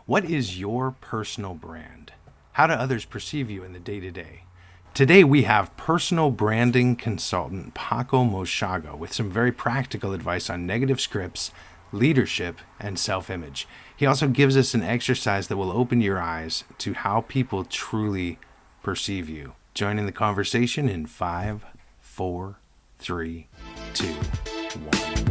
What is your personal brand? How do others perceive you in the day-to-day? Today we have personal branding consultant Pako Moshaga with some very practical advice on negative scripts, leadership, and self-image. He also gives us an exercise that will open your eyes to how people truly perceive you. Join in the conversation in 5, 4, 3, 2, 1.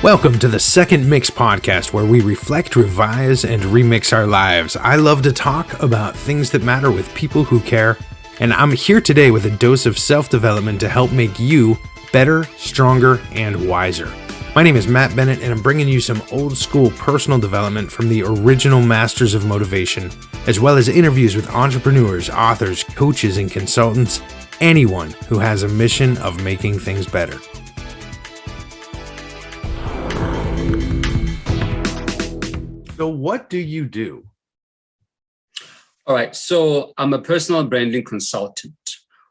Welcome to the Second Mix podcast, where we reflect, revise, and remix our lives. I love to talk about things that matter with people who care, and I'm here today with a dose of self-development to help make you better, stronger, and wiser. My name is Matt Bennett, and I'm bringing you some old school personal development from the original masters of motivation, as well as interviews with entrepreneurs, authors, coaches, and consultants, anyone who has a mission of making things better. So what do you do? All right. So I'm a personal branding consultant.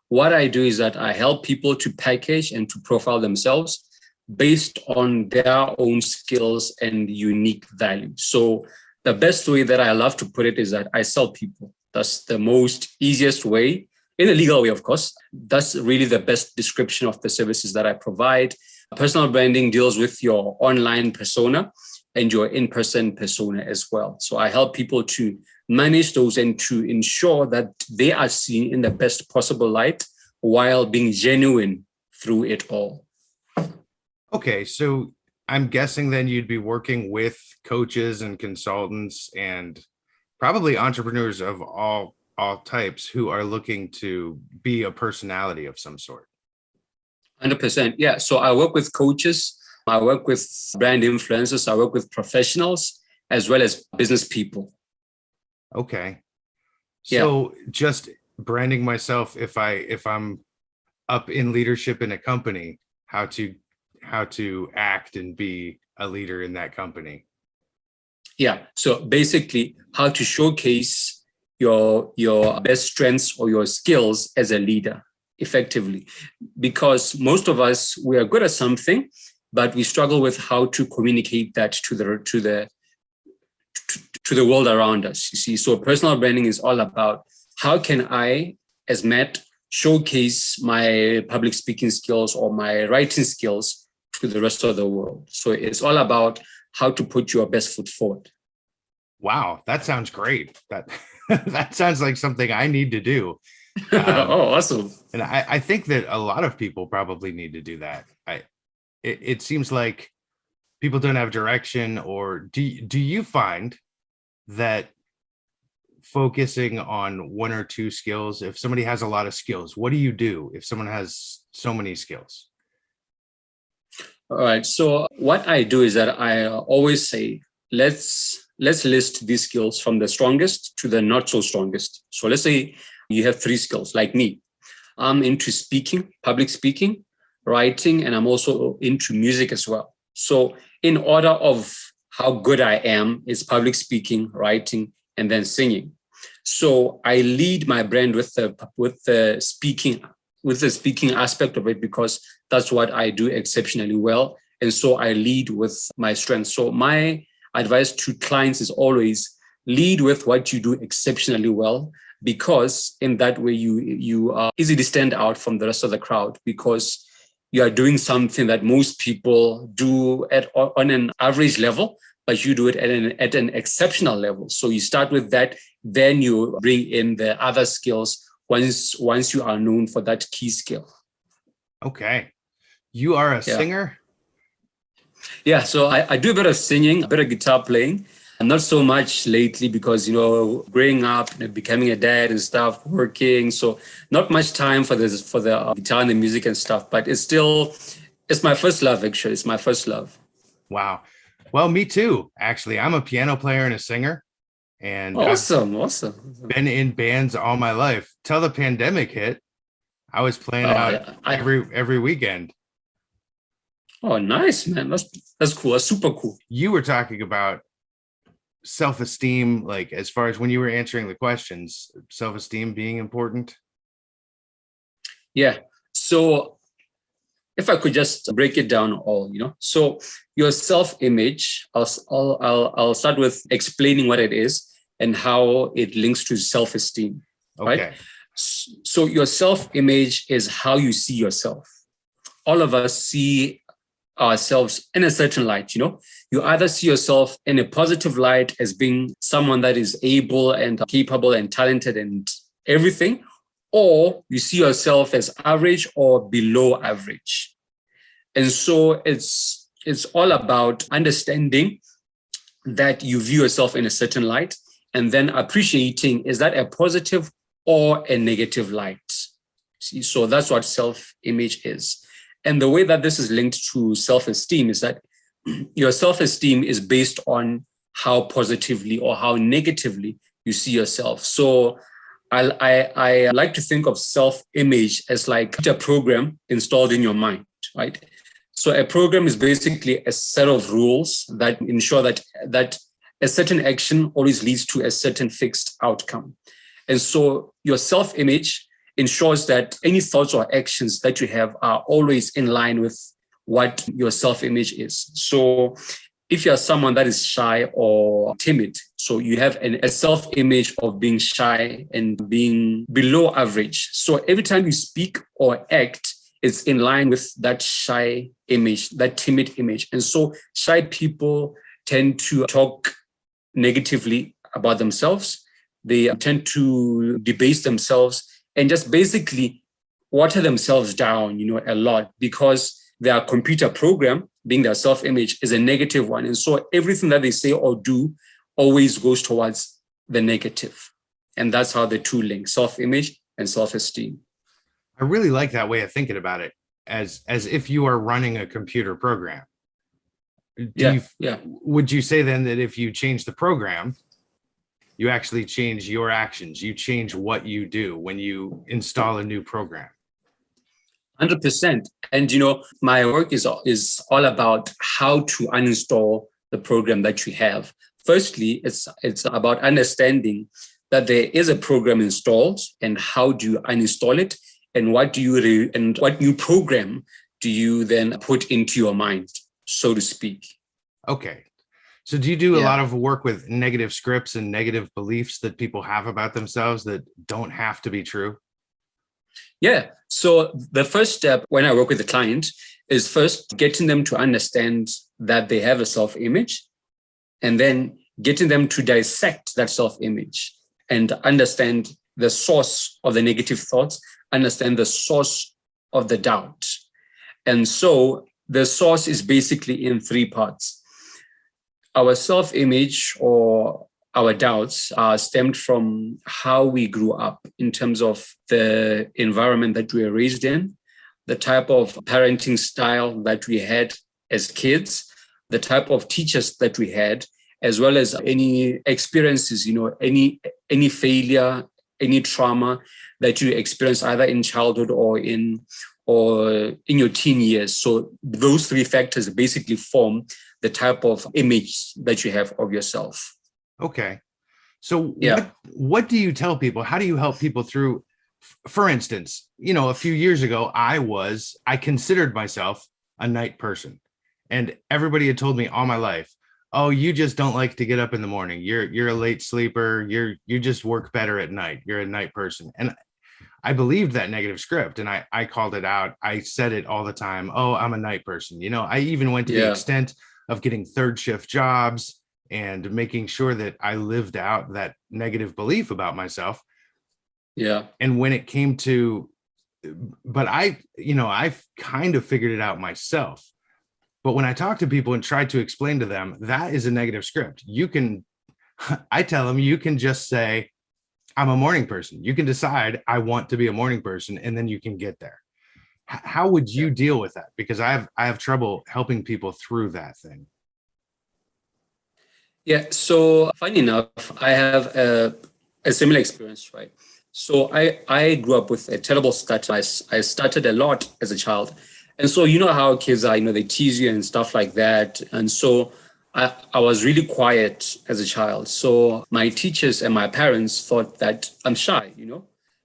What I do is that I help people to package and to profile themselves based on their own skills and unique value. So the best way that I love to put it is that I sell people. That's the most easiest way, in a legal way, of course. That's really the best description of the services that I provide. Personal branding deals with your online persona and your in-person persona as well. So I help people to manage those and to ensure that they are seen in the best possible light while being genuine through it all. Okay, so I'm guessing then you'd be working with coaches and consultants and probably entrepreneurs of all types who are looking to be a personality of some sort. 100%. Yeah. So I work with coaches. I work with brand influencers. I work with professionals as well as business people. Okay. So just branding myself, if I'm up in leadership in a company, how to act and be a leader in that company. Yeah. So basically how to showcase your best strengths or your skills as a leader effectively, because most of us, we are good at something, but we struggle with how to communicate that to the world around us. You see, so personal branding is all about how can I, as Matt, showcase my public speaking skills or my writing skills to the rest of the world. So it's all about how to put your best foot forward. Wow, that sounds great. That sounds like something I need to do. Oh, awesome. And I think that a lot of people probably need to do that. It seems like people don't have direction. Or do you find that focusing on one or two skills, if somebody has a lot of skills, what do you do if someone has so many skills? All right. So what I do is that I always say, let's list these skills from the strongest to the not so strongest. So let's say you have 3 skills like me. I'm into speaking, public speaking, writing, and I'm also into music as well. So in order of how good I am is public speaking, writing, and then singing. So I lead my brand with the speaking aspect of it, because that's what I do exceptionally well. And so I lead with my strengths. So my advice to clients is always lead with what you do exceptionally well, because in that way you easily stand out from the rest of the crowd, because you are doing something that most people do on an average level, but you do it at an exceptional level. So you start with that, then you bring in the other skills once you are known for that key skill. Okay. You are a singer? Yeah, so I do a bit of singing, a bit of guitar playing. And not so much lately because, growing up, becoming a dad and stuff, working. So not much time for the guitar and the music and stuff. But it's my first love, actually. It's my first love. Wow. Well, me too, actually. I'm a piano player and a singer. And awesome. Been in bands all my life. Till the pandemic hit, I was playing out every weekend. Oh, nice, man. That's cool. That's super cool. You were talking about self-esteem, like as far as when you were answering the questions, self-esteem being important. Yeah. So if I could just break it down all, so your self-image, I'll start with explaining what it is and how it links to self-esteem, Okay. right? So your self-image is how you see yourself. All of us see ourselves in a certain light, You either see yourself in a positive light as being someone that is able and capable and talented and everything, or you see yourself as average or below average. And so it's all about understanding that you view yourself in a certain light and then appreciating, is that a positive or a negative light? See, so that's what self-image is. And the way that this is linked to self-esteem is that your self-esteem is based on how positively or how negatively you see yourself. So I like to think of self-image as like a program installed in your mind, right? So a program is basically a set of rules that ensure that a certain action always leads to a certain fixed outcome. And so your self-image ensures that any thoughts or actions that you have are always in line with what your self-image is. So if you're someone that is shy or timid, so you have a self-image of being shy and being below average. So every time you speak or act, it's in line with that shy image, that timid image. And so shy people tend to talk negatively about themselves. They tend to debase themselves and just basically water themselves down, a lot, because their computer program, being their self-image, is a negative one. And so everything that they say or do always goes towards the negative. And that's how the two link, self-image and self-esteem. I really like that way of thinking about it, as if you are running a computer program. Would you say then that if you change the program, you actually change your actions, you change what you do when you install a new program? 100%. And, my work is all about how to uninstall the program that you have. Firstly, it's about understanding that there is a program installed and how do you uninstall it, and what new program do you then put into your mind, so to speak. Okay. So do you do a lot of work with negative scripts and negative beliefs that people have about themselves that don't have to be true? Yeah. So the first step when I work with the client is first getting them to understand that they have a self-image, and then getting them to dissect that self-image and understand the source of the negative thoughts, understand the source of the doubt. And so the source is basically in three parts. Our self-image or our doubts are stemmed from how we grew up in terms of the environment that we were raised in, the type of parenting style that we had as kids, the type of teachers that we had, as well as any experiences, any failure, any trauma that you experience either in childhood or in your teen years. So those three factors basically form the type of image that you have of yourself. Okay. So what do you tell people? How do you help people through, for instance, a few years ago, I considered myself a night person, and everybody had told me all my life, oh, you just don't like to get up in the morning. You're a late sleeper. You just work better at night. You're a night person. And I believed that negative script, and I called it out. I said it all the time. Oh, I'm a night person. I even went to the extent of getting third shift jobs and making sure that I lived out that negative belief about myself. Yeah. And when it came to, but I've kind of figured it out myself. But when I talk to people and try to explain to them, that is a negative script. I tell them, you can just say, I'm a morning person. You can decide I want to be a morning person, and then you can get there. How would you deal with that? Because I have trouble helping people through that thing. Yeah. So funny enough, I have a similar experience, right? So I grew up with a terrible start. I started a lot as a child. And so you know how kids are, they tease you and stuff like that. And so I was really quiet as a child. So my teachers and my parents thought that I'm shy,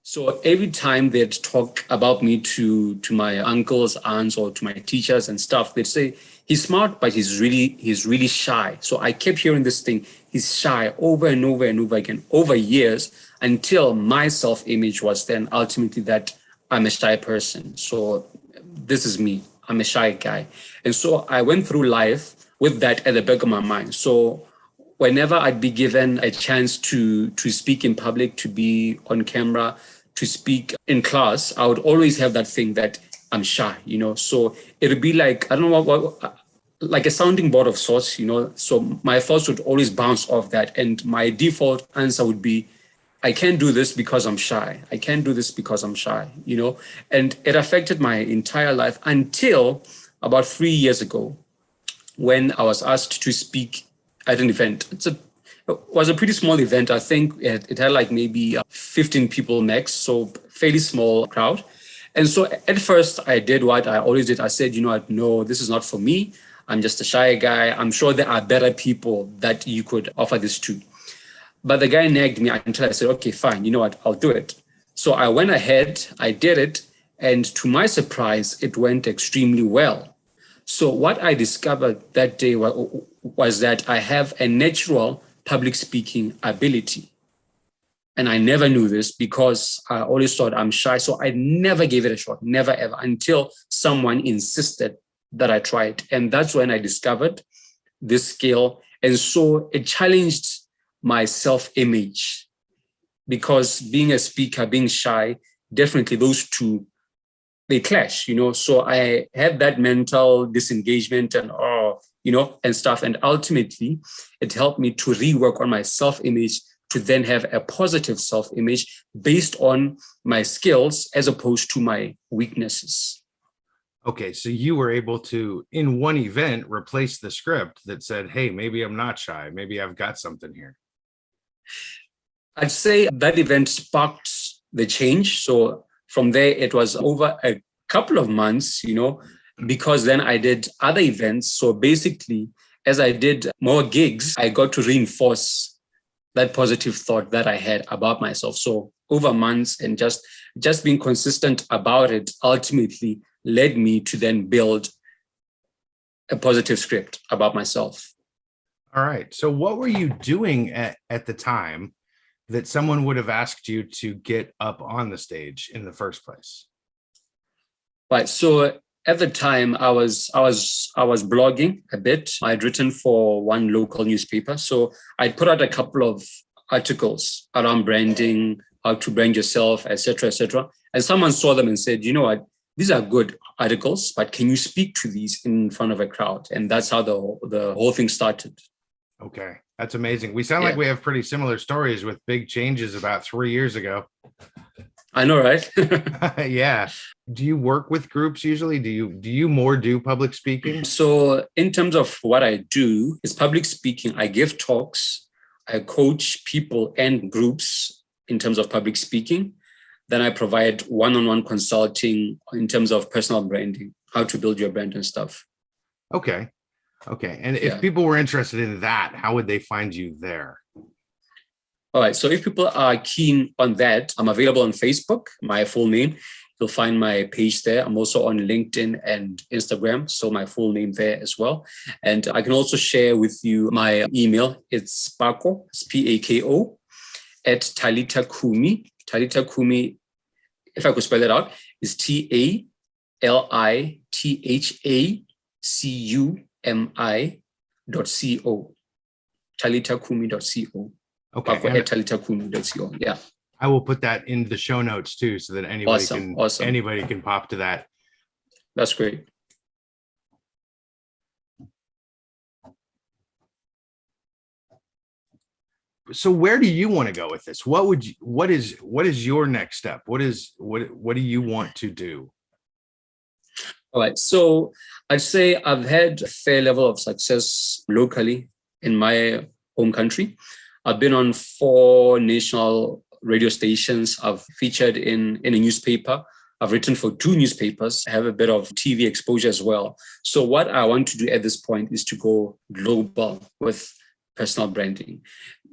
So every time they'd talk about me to my uncles, aunts, or to my teachers and stuff, they'd say, he's smart, but he's really shy. So I kept hearing this thing, he's shy, over and over and over again, over years, until my self-image was then ultimately that I'm a shy person. So this is me. I'm a shy guy. And so I went through life with that at the back of my mind. So whenever I'd be given a chance to speak in public, to be on camera, to speak in class, I would always have that thing that I'm shy, So it would be like, I don't know what like a sounding board of sorts, So my thoughts would always bounce off that. And my default answer would be, I can't do this because I'm shy. I can't do this because I'm shy, And it affected my entire life until about 3 years ago, when I was asked to speak at an event. It was a pretty small event. I think it had like maybe 15 people max, so fairly small crowd. And so at first I did what I always did. I said, no, this is not for me. I'm just a shy guy. I'm sure there are better people that you could offer this to. But the guy nagged me until I said, okay, fine, you know what, I'll do it. So I went ahead, I did it. And to my surprise, it went extremely well. So what I discovered that day was that I have a natural public speaking ability. And I never knew this because I always thought I'm shy. So I never gave it a shot, never ever, until someone insisted that I try it. And that's when I discovered this skill. And so it challenged my self-image, because being a speaker, being shy, definitely those two, they clash, So I had that mental disengagement and and stuff. And ultimately, it helped me to rework on my self-image, to then have a positive self-image based on my skills as opposed to my weaknesses. Okay, so you were able to, in one event, replace the script that said, hey, maybe I'm not shy. Maybe I've got something here. I'd say that event sparked the change. So from there, it was over a couple of months, because then I did other events. So basically, as I did more gigs, I got to reinforce that positive thought that I had about myself. So over months, and just being consistent about it ultimately led me to then build a positive script about myself. All right. So what were you doing at the time that someone would have asked you to get up on the stage in the first place? Right. So at the time, I was blogging a bit. I'd written for one local newspaper. So I'd put out a couple of articles around branding, how to brand yourself, etc., etc. And someone saw them and said, you know what, these are good articles, but can you speak to these in front of a crowd? And that's how the whole thing started. Okay. That's amazing. We sound like we have pretty similar stories with big changes about 3 years ago. I know, right? Yeah. Do you work with groups usually? Do you more do public speaking? So in terms of what I do is public speaking. I give talks, I coach people and groups in terms of public speaking. Then I provide one-on-one consulting in terms of personal branding, how to build your brand and stuff. Okay. And if people were interested in that, how would they find you there? All right. So if people are keen on that, I'm available on Facebook, my full name. You'll find my page there. I'm also on LinkedIn and Instagram, so my full name there as well. And I can also share with you my email. It's Pako, it's Pako, at Talita Kumi. Talita Kumi, if I could spell it out, is TALITHACUMI.co. TalitaKumi.co. Okay. Pako at TalitaKumi.co. Yeah. I will put that in the show notes too, so that anybody can pop to that. That's great. So where do you want to go with this? What is your next step? What do you want to do? All right. So I'd say I've had a fair level of success locally in my home country. I've been on 4 national radio stations. I've featured in a newspaper. I've written for 2 newspapers. I have a bit of TV exposure as well. So what I want to do at this point is to go global with personal branding,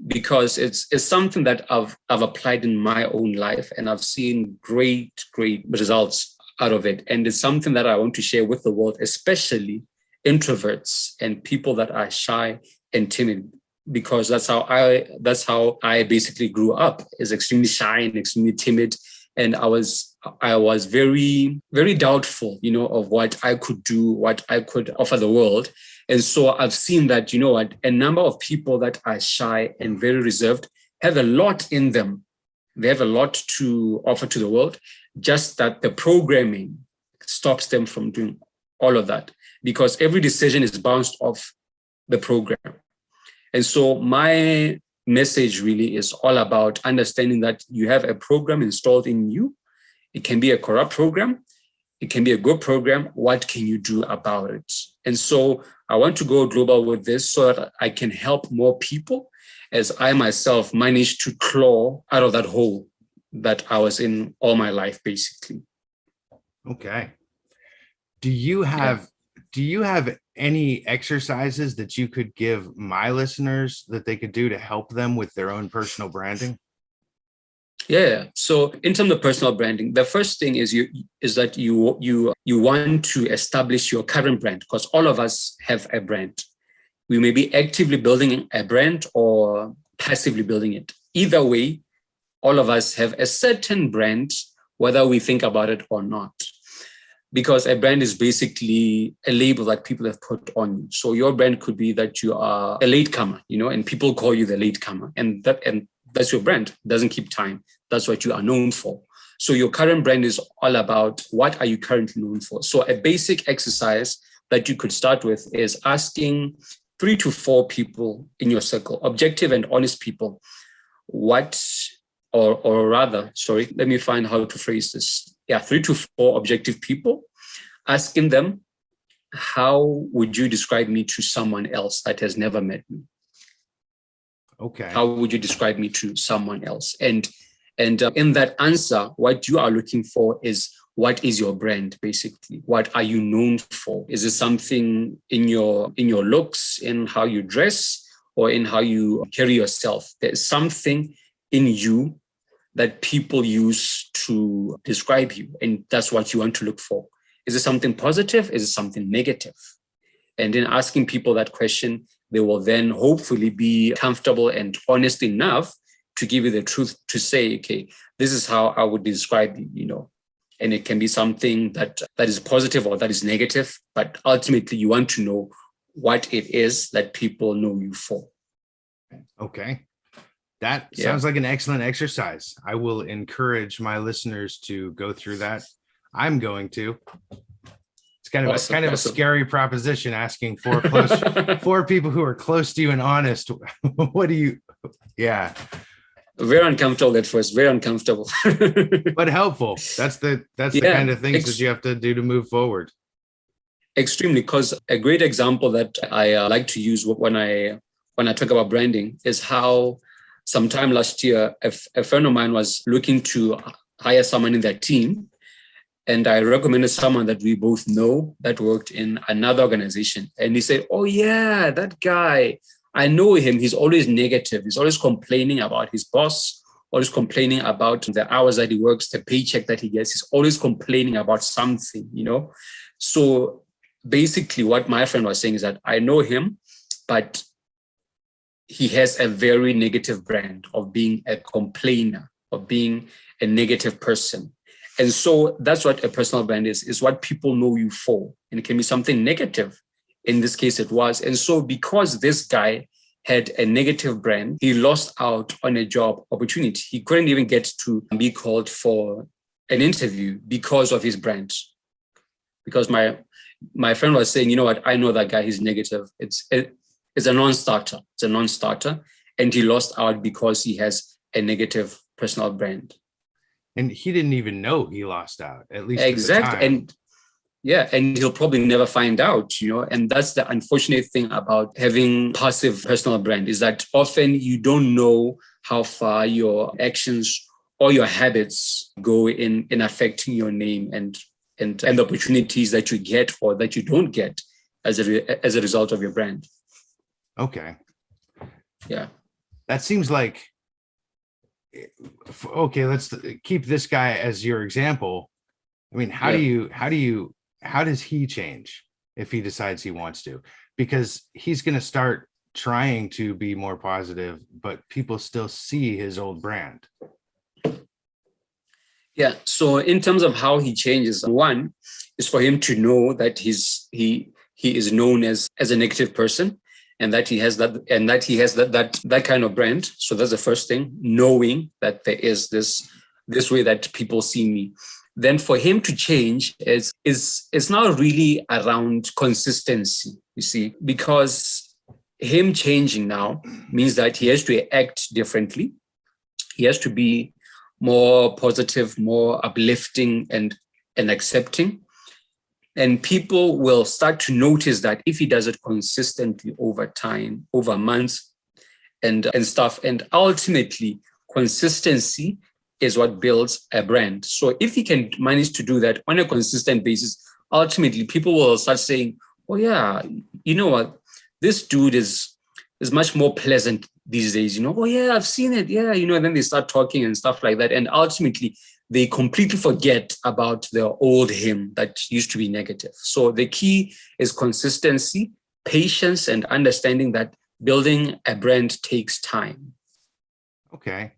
because it's something that I've applied in my own life, and I've seen great results out of it. And it's something that I want to share with the world, especially introverts and people that are shy and timid, because that's how I basically grew up, is extremely shy and extremely timid. And I was very, very doubtful, of what I could do, what I could offer the world. And so I've seen that, a number of people that are shy and very reserved have a lot in them. They have a lot to offer to the world, just that the programming stops them from doing all of that, because every decision is bounced off the program. And so my message really is all about understanding that you have a program installed in you. It can be a corrupt program. It can be a good program. What can you do about it? And so I want to go global with this so that I can help more people, as I myself managed to claw out of that hole that I was in all my life, basically. Okay. Do you have any exercises that you could give my listeners that they could do to help them with their own personal branding? Yeah. So in terms of personal branding, the first thing is that you want to establish your current brand, because all of us have a brand. We may be actively building a brand or passively building it. Either way, all of us have a certain brand, whether we think about it or not. Because a brand is basically a label that people have put on you. So your brand could be that you are a latecomer, and people call you the latecomer, and that's your brand. It doesn't keep time. That's what you are known for. So your current brand is all about what are you currently known for. So a basic exercise that you could start with is asking 3 to 4 people in your circle, objective and honest people, let me find how to phrase this. 3 to 4 objective people, asking them, how would you describe me to someone else that has never met me? Okay. How would you describe me to someone else? And in that answer, what you are looking for is, what is your brand, basically? What are you known for? Is it something in your looks, in how you dress, or in how you carry yourself? There's something in you that people use to describe you, and that's what you want to look for. Is it something positive? Is it something negative? And in asking people that question, they will then hopefully be comfortable and honest enough to give you the truth, to say, okay, this is how I would describe you, and it can be something that is positive or that is negative, but ultimately you want to know what it is that people know you for. Okay. That sounds like an excellent exercise. I will encourage my listeners to go through that. I'm going to. It's kind of a scary proposition, asking 4 people who are close to you and honest. What do you? Yeah. Very uncomfortable at first. Very uncomfortable. But helpful. That's the kind of things that you have to do to move forward. Extremely, because a great example that I like to use when I talk about branding is how sometime last year, a friend of mine was looking to hire someone in their team. And I recommended someone that we both know that worked in another organization. And he said, oh yeah, that guy, I know him. He's always negative. He's always complaining about his boss, always complaining about the hours that he works, the paycheck that he gets. He's always complaining about something, So basically what my friend was saying is that I know him, but he has a very negative brand of being a complainer, of being a negative person. And so that's what a personal brand is what people know you for. And it can be something negative. In this case, it was. And so because this guy had a negative brand, he lost out on a job opportunity. He couldn't even get to be called for an interview because of his brand. Because my friend was saying, you know what, I know that guy, he's negative. It's a non-starter. It's a non-starter. And he lost out because he has a negative personal brand. And he didn't even know he lost out, at least exactly. At the time. And he'll probably never find out, and that's the unfortunate thing about having passive personal brand, is that often you don't know how far your actions or your habits go in affecting your name and the opportunities that you get or that you don't get as a result of your brand. Okay. Yeah. That seems like, okay, let's keep this guy as your example. I mean, Yeah. how does he change if he decides he wants to? Because he's going to start trying to be more positive, but people still see his old brand. Yeah. So in terms of how he changes, one is for him to know that he is known as a negative person, and that he has that kind of brand. So that's the first thing, knowing that there is this way that people see me. Then for him to change is now really around consistency, you see, because him changing now means that he has to act differently. He has to be more positive, more uplifting and accepting. And people will start to notice that if he does it consistently over time, over months and stuff. And ultimately, consistency is what builds a brand. So if he can manage to do that on a consistent basis, ultimately people will start saying, oh yeah, you know what, this dude is much more pleasant these days, oh yeah, I've seen it, yeah, and then they start talking and stuff like that. And ultimately they completely forget about the old him that used to be negative. So the key is consistency, patience, and understanding that building a brand takes time. Okay.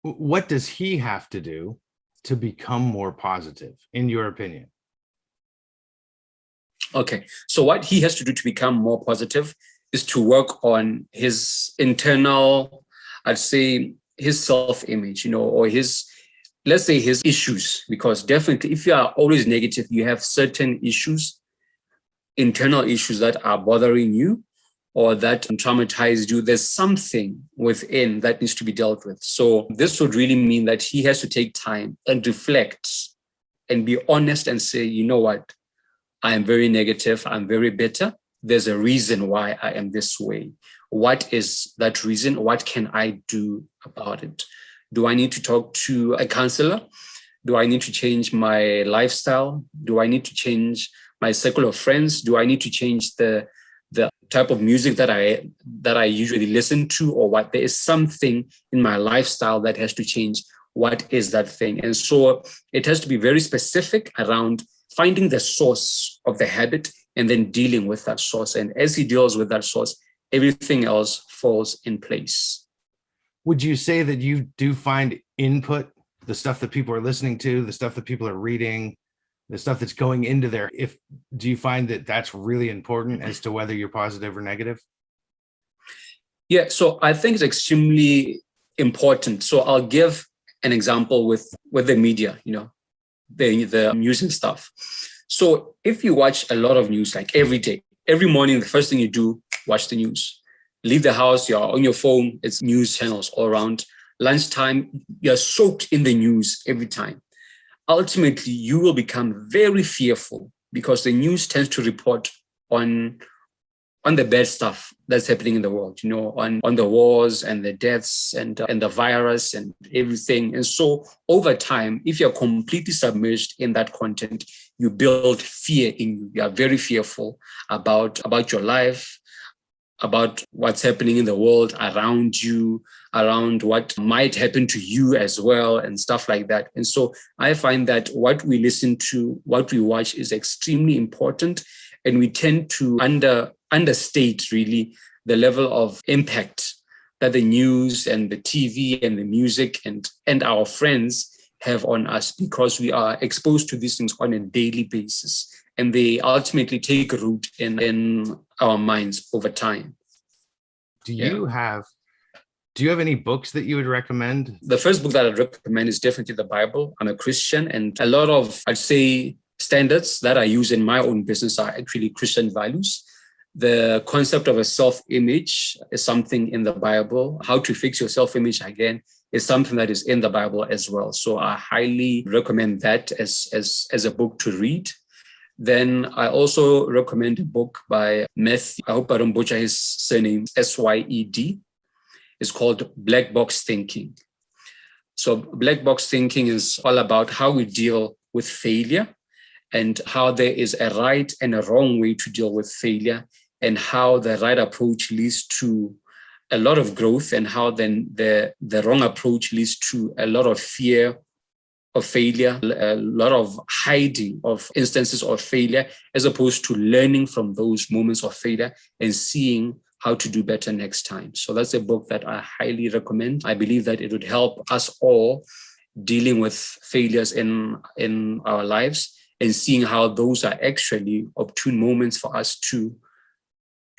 What does he have to do to become more positive, in your opinion? Okay, so what he has to do to become more positive is to work on his internal, I'd say, his self-image, or let's say his issues, because definitely if you are always negative, you have certain issues, internal issues that are bothering you or that traumatized you. There's something within that needs to be dealt with. So this would really mean that he has to take time and reflect and be honest and say, you know what, I am very negative, I'm very bitter. There's a reason why I am this way. What is that reason? What can I do about it? Do I need to talk to a counselor? Do I need to change my lifestyle? Do I need to change my circle of friends? Do I need to change the type of music that I usually listen to, or what? There is something in my lifestyle that has to change. What is that thing? And so it has to be very specific around finding the source of the habit and then dealing with that source. And as he deals with that source, everything else falls in place. Would you say that you do find input, the stuff that people are listening to, the stuff that people are reading, the stuff that's going into there, do you find that that's really important as to whether you're positive or negative? Yeah, so I think it's extremely important. So I'll give an example with the media, the news and stuff. So if you watch a lot of news, like every day, every morning, the first thing you do, watch the news. Leave the house, you're on your phone, it's news channels all around. Lunchtime, you're soaked in the news every time. Ultimately, you will become very fearful because the news tends to report on the bad stuff that's happening in the world, on the wars and the deaths and the virus and everything. And so over time, if you're completely submerged in that content, you build fear in you. You are very fearful about your life, about what's happening in the world around you, around what might happen to you as well, and stuff like that. And so I find that what we listen to, what we watch is extremely important. And we tend to understate really the level of impact that the news and the TV and the music and our friends have on us, because we are exposed to these things on a daily basis, and they ultimately take root in our minds over time. Do you have any books that you would recommend? The first book that I'd recommend is definitely the Bible. I'm a Christian, and a lot of, I'd say, standards that I use in my own business are actually Christian values. The concept of a self-image is something in the Bible. How to fix your self-image, again, is something that is in the Bible as well. So I highly recommend that as a book to read. Then I also recommend a book by Matthew. I hope I don't butcher his surname, Syed. It's called Black Box Thinking. So Black Box Thinking is all about how we deal with failure and how there is a right and a wrong way to deal with failure, and how the right approach leads to a lot of growth, and how then the wrong approach leads to a lot of fear of failure, a lot of hiding of instances of failure, as opposed to learning from those moments of failure and seeing how to do better next time. So that's a book that I highly recommend. I believe that it would help us all dealing with failures in our lives and seeing how those are actually opportune moments for us to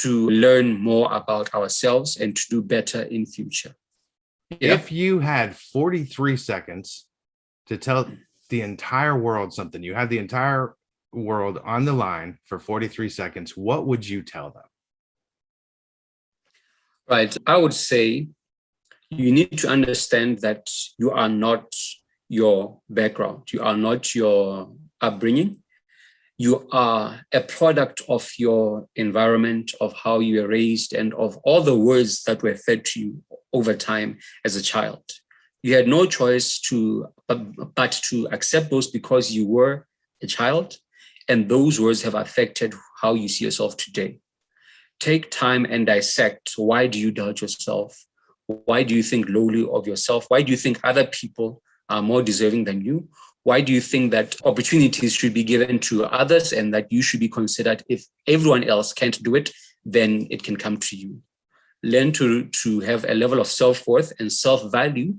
learn more about ourselves and to do better in future. Yeah. If you had 43 seconds to tell the entire world something, you had the entire world on the line for 43 seconds, what would you tell them? Right. I would say you need to understand that you are not your background. You are not your upbringing. You are a product of your environment, of how you were raised, and of all the words that were fed to you over time as a child. You had no choice but to accept those because you were a child, and those words have affected how you see yourself today. Take time and dissect. Why do you doubt yourself? Why do you think lowly of yourself? Why do you think other people are more deserving than you? Why do you think that opportunities should be given to others and that you should be considered? If everyone else can't do it, then it can come to you. Learn to have a level of self-worth and self-value,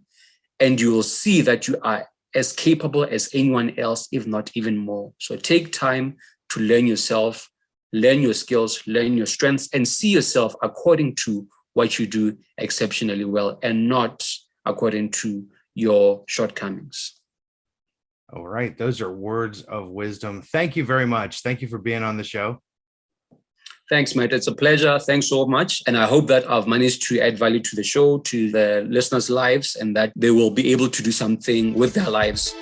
and you will see that you are as capable as anyone else, if not even more. So take time to learn yourself, learn your skills, learn your strengths, and see yourself according to what you do exceptionally well and not according to your shortcomings. All right. Those are words of wisdom. Thank you very much. Thank you for being on the show. Thanks, Matt. It's a pleasure. Thanks so much. And I hope that I've managed to add value to the show, to the listeners' lives, and that they will be able to do something with their lives.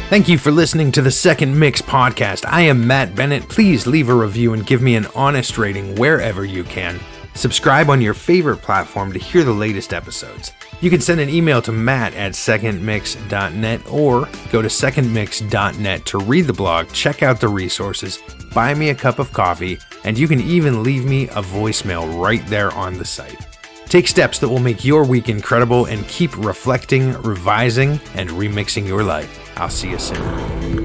Thank you for listening to the Second Mix podcast. I am Matt Bennett. Please leave a review and give me an honest rating wherever you can. Subscribe on your favorite platform to hear the latest episodes. You can send an email to matt@secondmix.net or go to secondmix.net to read the blog, check out the resources, buy me a cup of coffee, and you can even leave me a voicemail right there on the site. Take steps that will make your week incredible and keep reflecting, revising, and remixing your life. I'll see you soon.